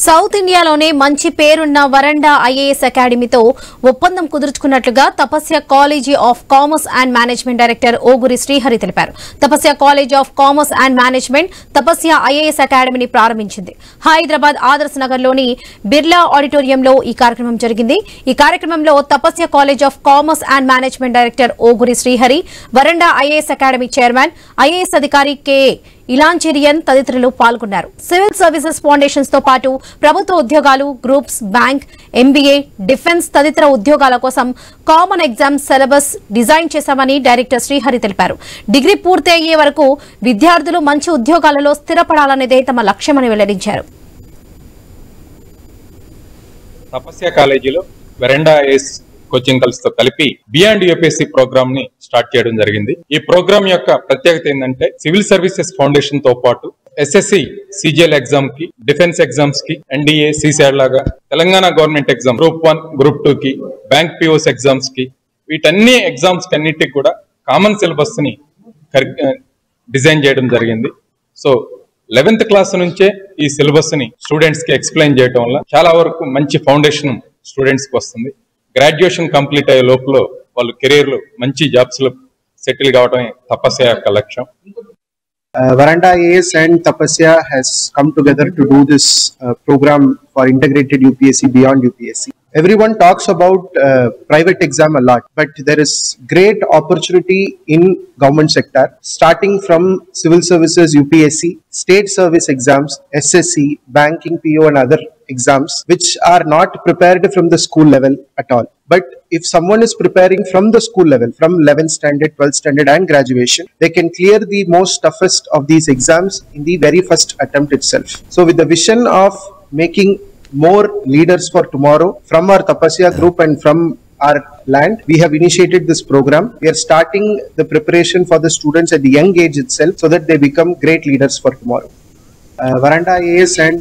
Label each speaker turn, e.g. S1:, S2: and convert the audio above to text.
S1: South ఇండియాలోనే మంచి పేరున్న వరండా ఐఏఎస్ అకాడమీతో ఒప్పందం కుదుర్చుకున్నట్లుగా Tapasya college of commerce and management director Oguri Srihari తెలిపారు. Tapasya college of commerce and management Tapasya ఐఏఎస్ అకాడమీని ప్రారంభించింది. హైదరాబాద్ ఆదర్శ్ నగర్లోని బిర్లా ఆడిటోరియంలో ఈ కార్యక్రమం జరిగింది. ఈ కార్యక్రమంలో Tapasya college of commerce and management director Oguri Srihari, Varanda IAS academy chairman IAS అధికారి కె ఇలాంచెరియన్ తదితరులు పాల్గొన్నారు. సివిల్ సర్వీసెస్ ఫౌండేషన్స్ తో పాటు ప్రభుత్వ ఉద్యోగాలు, గ్రూప్స్, బ్యాంక్, ఎంబీఏ, డిఫెన్స్ తదితర ఉద్యోగాల కోసం కామన్ ఎగ్జామ్ సిలబస్ డిజైన్ చేశామని డైరెక్టర్ శ్రీహరి తెలిపారు. డిగ్రీ పూర్తి అయ్యే వరకు విద్యార్థులు మంచి ఉద్యోగాలలో స్థిరపడాలనేదే తమ లక్ష్యమని వెల్లడించారు.
S2: తపస్య కాలేజీలో వరండా ఐఏఎస్ కోచింగ్ తో కలిపి బియాండ్ యూపీఎస్సీ ప్రోగ్రామ్ ని స్టార్ట్ చేయడం జరిగింది. ఈ ప్రోగ్రామ్ యొక్క ప్రత్యేకత ఏంటంటే సివిల్ సర్వీసెస్ ఫౌండేషన్ తో పాటు ఎస్ఎస్సి సిజిఎల్ ఎగ్జామ్ కి, డిఫెన్స్ ఎగ్జామ్స్ కి, ఎన్డీఏ, సిసాట్ లాగా Telangana government exam group 1, group 2 కి, బ్యాంక్ పిఓస్ ఎగ్జామ్స్ కి, వీటన్ని ఎగ్జామ్స్ కి అన్నిటికి కూడా కామన్ సిలబస్ ని డిజైన్ చేయడం జరిగింది. సో 11th క్లాస్ నుంచే ఈ సిలబస్ ని స్టూడెంట్స్ కి ఎక్స్ప్లెయిన్ చేయడం వల్ల చాలా వరకు మంచి ఫౌండేషన్ స్టూడెంట్స్ కి వస్తుంది. గ్రాడ్యుయేషన్ కంప్లీట్ అయ్యే లోపల వాళ్ళు కెరీర్ లో మంచి జాబ్స్ లో సెటిల్ కావడమే తపస్య యొక్క లక్ష్యం.
S3: Varanda IAS and Tapasya has come together to do this program for integrated UPSC beyond UPSC. Everyone talks about private exam a lot, but there is great opportunity in government sector, starting from civil services UPSC, state service exams, SSC, banking, PO and other exams which are not prepared from the school level at all. But if someone is preparing from the school level, from 11th standard, 12th standard and graduation, they can clear the most toughest of these exams in the very first attempt itself. So with the vision of making more leaders for tomorrow from our Tapasya group and from our land, we have initiated this program. We are starting the preparation for the students at the young age itself so that they become great leaders for tomorrow. Varanda IAS and